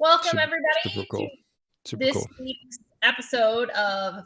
Welcome, everybody, Super cool. to this week's episode of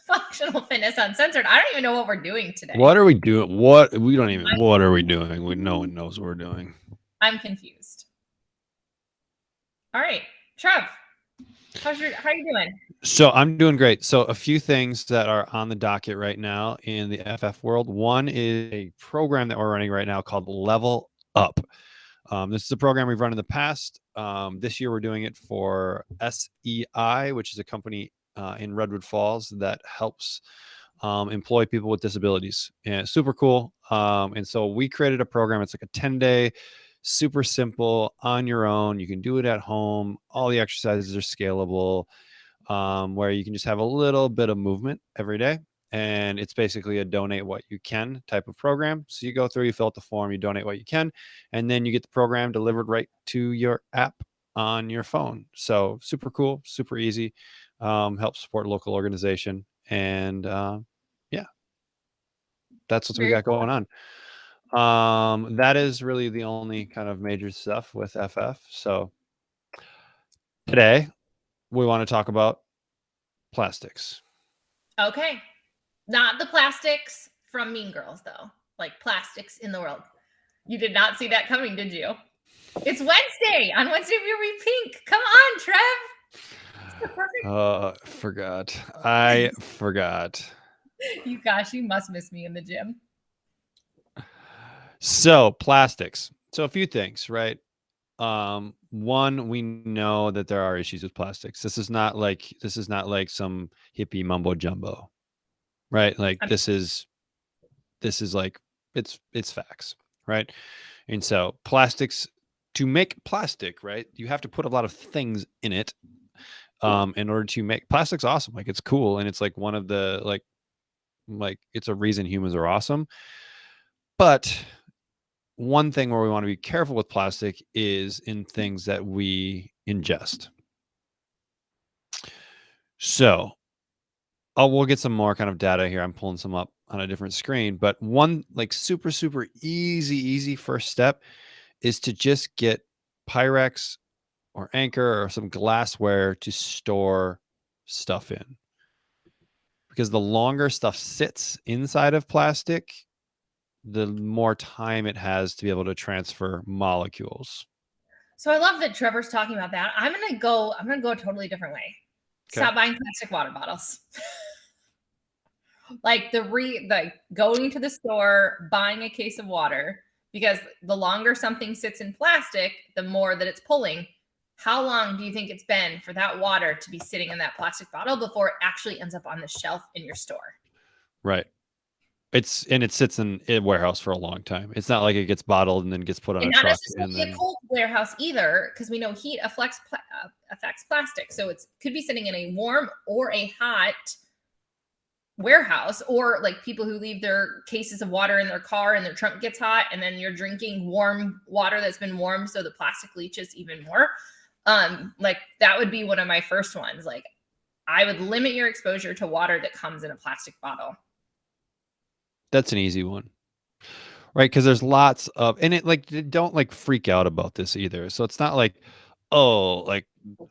Functional Fitness Uncensored. I don't even know what we're doing today. What are we doing? What are we doing? No one knows what we're doing. I'm confused. All right, Trev, how are you doing? So I'm doing great. So a few things that are on the docket right now in the FF world. One is a program that we're running right now called Level Up. This is a program we've run in the past. This year we're doing it for SEI, which is a company in Redwood Falls that helps employ people with disabilities. And it's super cool. And so we created a program. It's like a 10-day, super simple, on your own. You can do it at home. All the exercises are scalable, where you can just have a little bit of movement every day. And it's basically a donate what you can type of program. So you go through, you fill out the form, you donate what you can, and then you get the program delivered right to your app on your phone. So super cool, super easy, helps support local organization. And yeah, that's what we got going on. That is really the only kind of major stuff with FF. So today we want to talk about plastics. Okay. Not the plastics from Mean Girls, though. Like plastics in the world. You did not see that coming, did you? It's Wednesday. On Wednesday, we read pink. Come on, Trev. Forgot. I forgot. You must miss me in the gym. So plastics. So a few things, right? One, we know that there are issues with plastics. This is not like some hippie mumbo jumbo, right? Like this is like it's facts, right? And so plastics, to make plastic, right, you have to put a lot of things in it in order to make plastic's awesome. Like it's cool, and it's like one of the like it's a reason humans are awesome. But one thing where we want to be careful with plastic is in things that we ingest. So we'll get some more kind of data here. I'm pulling some up on a different screen, but one like super easy first step is to just get Pyrex or Anchor or some glassware to store stuff in. Because the longer stuff sits inside of plastic, the more time it has to be able to transfer molecules. So I love that Trevor's talking about that. I'm gonna go a totally different way. Okay. Stop buying plastic water bottles. Like the going to the store, buying a case of water, because the longer something sits in plastic, the more that it's pulling. How long do you think it's been for that water to be sitting in that plastic bottle before it actually ends up on the shelf in your store? Right. It sits in a warehouse for a long time. It's not like it gets bottled and then gets put on a truck. Not necessarily a cold warehouse either, because we know heat affects plastic. So it could be sitting in a warm or a hot warehouse, or like people who leave their cases of water in their car and their trunk gets hot, and then you're drinking warm water that's been warmed, so the plastic leaches even more. Like that would be one of my first ones. Like I would limit your exposure to water that comes in a plastic bottle. That's an easy one, right? Because there's lots of, and it like don't like freak out about this either. So it's not like, oh, like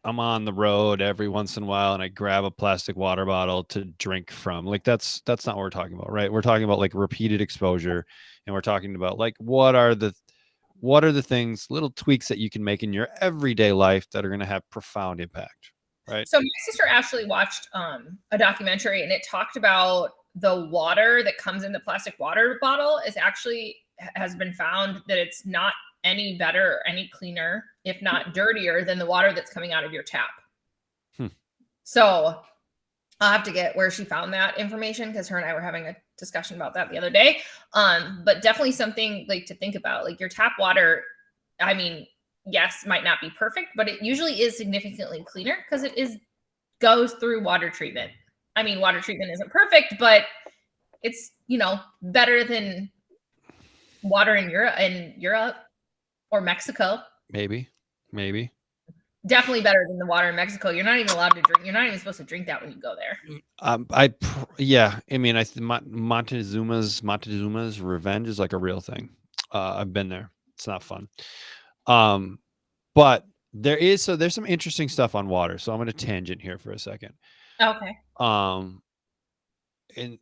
I'm on the road every once in a while and I grab a plastic water bottle to drink from. Like that's not what we're talking about, right? We're talking about like repeated exposure, and we're talking about like what are the things, little tweaks that you can make in your everyday life that are going to have profound impact, right? So my sister Ashley watched a documentary, and it talked about the water that comes in the plastic water bottle has been found that it's not any better or any cleaner, if not dirtier, than the water that's coming out of your tap. So I'll have to get where she found that information, because her and I were having a discussion about that the other day. But definitely something like to think about. Like your tap water, I mean, yes, might not be perfect, but it usually is significantly cleaner because it goes through water treatment. I mean, water treatment isn't perfect, but it's, better than water in Europe or Mexico. Maybe. Definitely better than the water in Mexico. You're not even allowed to drink. You're not even supposed to drink that when you go there. I mean, Montezuma's Revenge is like a real thing. I've been there. It's not fun. But there's some interesting stuff on water. So I'm going to tangent here for a second. Okay. Um, and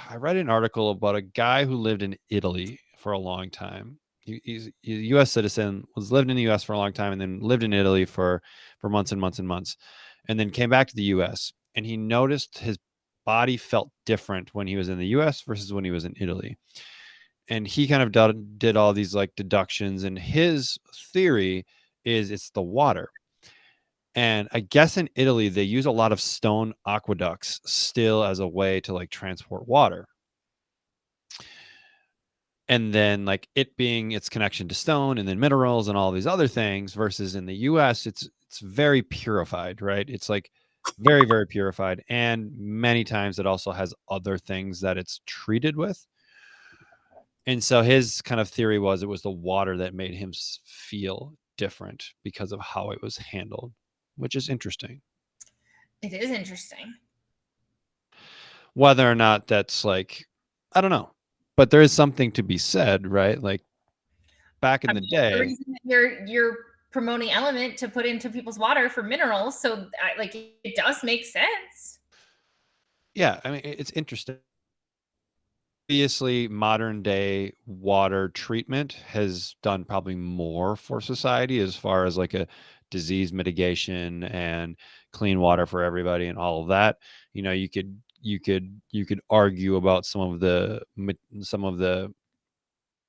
I read an article about a guy who lived in Italy for a long time. He's a U.S. citizen, was lived in the U.S. for a long time, and then lived in Italy for months and months and months, and then came back to the U.S. And he noticed his body felt different when he was in the U.S. versus when he was in Italy. And he kind of did all these like deductions, and his theory is it's the water. And I guess in Italy, they use a lot of stone aqueducts still as a way to like transport water. And then like it being its connection to stone and then minerals and all these other things versus in the US, it's very purified, right? It's like very, very purified. And many times it also has other things that it's treated with. And so his kind of theory was it was the water that made him feel different because of how it was handled, which is interesting. It is interesting. Whether or not that's like, I don't know, but there is something to be said, right? Like back I in the mean, it's the day, reason that you're promoting element to put into people's water for minerals. So like it does make sense. yeah, I mean, it's interesting. Obviously, modern day water treatment has done probably more for society as far as like a disease mitigation and clean water for everybody and all of that. You know, you could argue about some of the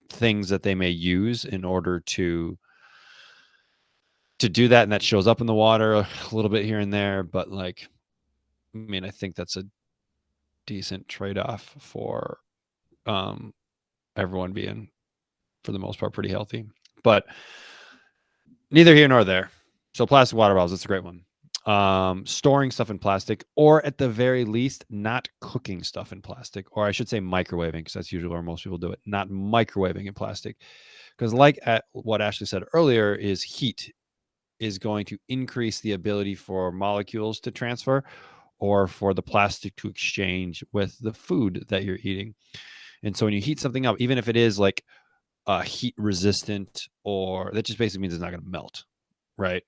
things that they may use in order to do that, and that shows up in the water a little bit here and there, but like, I mean, I think that's a decent trade-off for um everyone being, for the most part, pretty healthy. But neither here nor there. So plastic water bottles, that's a great one. Storing stuff in plastic, or at the very least, not cooking stuff in plastic, or I should say microwaving, because that's usually where most people do it. Not microwaving in plastic, because like at what Ashley said earlier, is heat is going to increase the ability for molecules to transfer or for the plastic to exchange with the food that you're eating. And so when you heat something up, even if it is like heat resistant, or that just basically means it's not going to melt, right?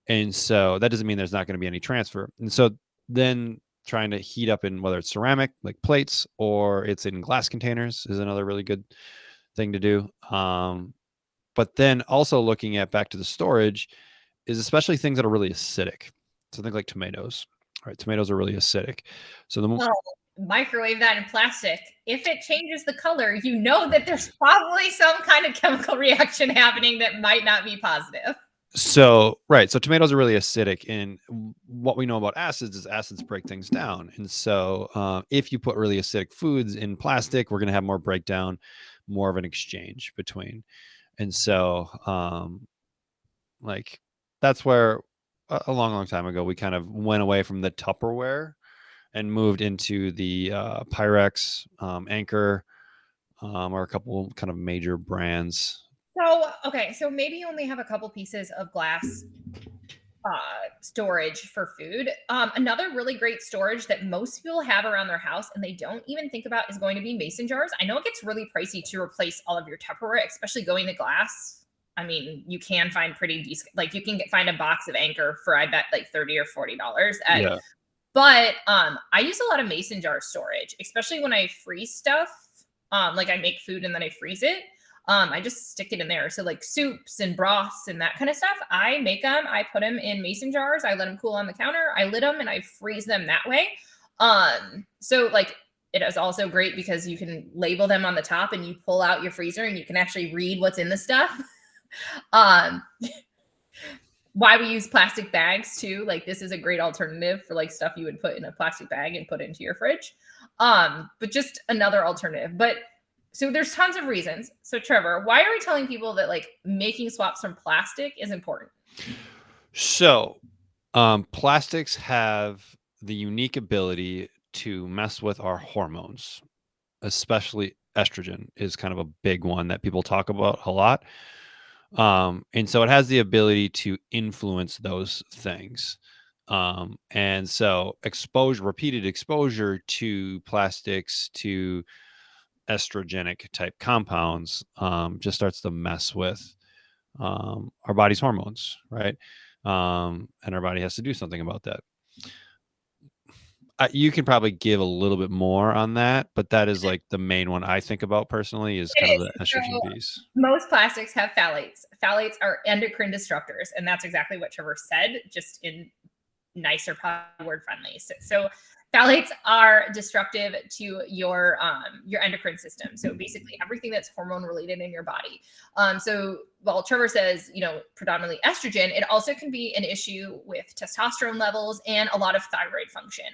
And so that doesn't mean there's not going to be any transfer. And so then trying to heat up in whether it's ceramic like plates or it's in glass containers is another really good thing to do. But then also looking at back to the storage is especially things that are really acidic. So think like tomatoes. Right, tomatoes are really acidic. So Well, microwave that in plastic. If it changes the color, you know that there's probably some kind of chemical reaction happening that might not be positive. so tomatoes are really acidic, and what we know about acids is acids break things down. And so if you put really acidic foods in plastic, we're going to have more breakdown, more of an exchange between. And so like that's where a long, long time ago we kind of went away from the Tupperware and moved into the Pyrex, Anchor, or a couple kind of major brands. So, okay, so maybe you only have a couple pieces of glass storage for food. Another really great storage that most people have around their house and they don't even think about is going to be mason jars. I know it gets really pricey to replace all of your Tupperware, especially going to glass. I mean, you can find pretty decent, like you can find a box of Anchor for I bet like $30 or $40 at. Yeah. But I use a lot of mason jar storage, especially when I freeze stuff. Like I make food and then I freeze it. I just stick it in there. So like soups and broths and that kind of stuff, I make them. I put them in mason jars. I let them cool on the counter. I lid them and I freeze them that way. So like it is also great because you can label them on the top and you pull out your freezer and you can actually read what's in the stuff. um, why we use plastic bags too. Like this is a great alternative for like stuff you would put in a plastic bag and put into your fridge. But just another alternative. But so there's tons of reasons. So Trevor, why are we telling people that like making swaps from plastic is important? So plastics have the unique ability to mess with our hormones, especially estrogen is kind of a big one that people talk about a lot. And so it has the ability to influence those things. And so repeated exposure to plastics, to estrogenic type compounds, just starts to mess with our body's hormones, right? and our body has to do something about that. You can probably give a little bit more on that, but that is like the main one I think about personally is kind of the estrogen piece. Most plastics have phthalates. Phthalates are endocrine disruptors, and that's exactly what Trevor said, just in nicer, probably word friendly. So phthalates are disruptive to your endocrine system. So basically everything that's hormone related in your body. So while Trevor says, predominantly estrogen, it also can be an issue with testosterone levels and a lot of thyroid function.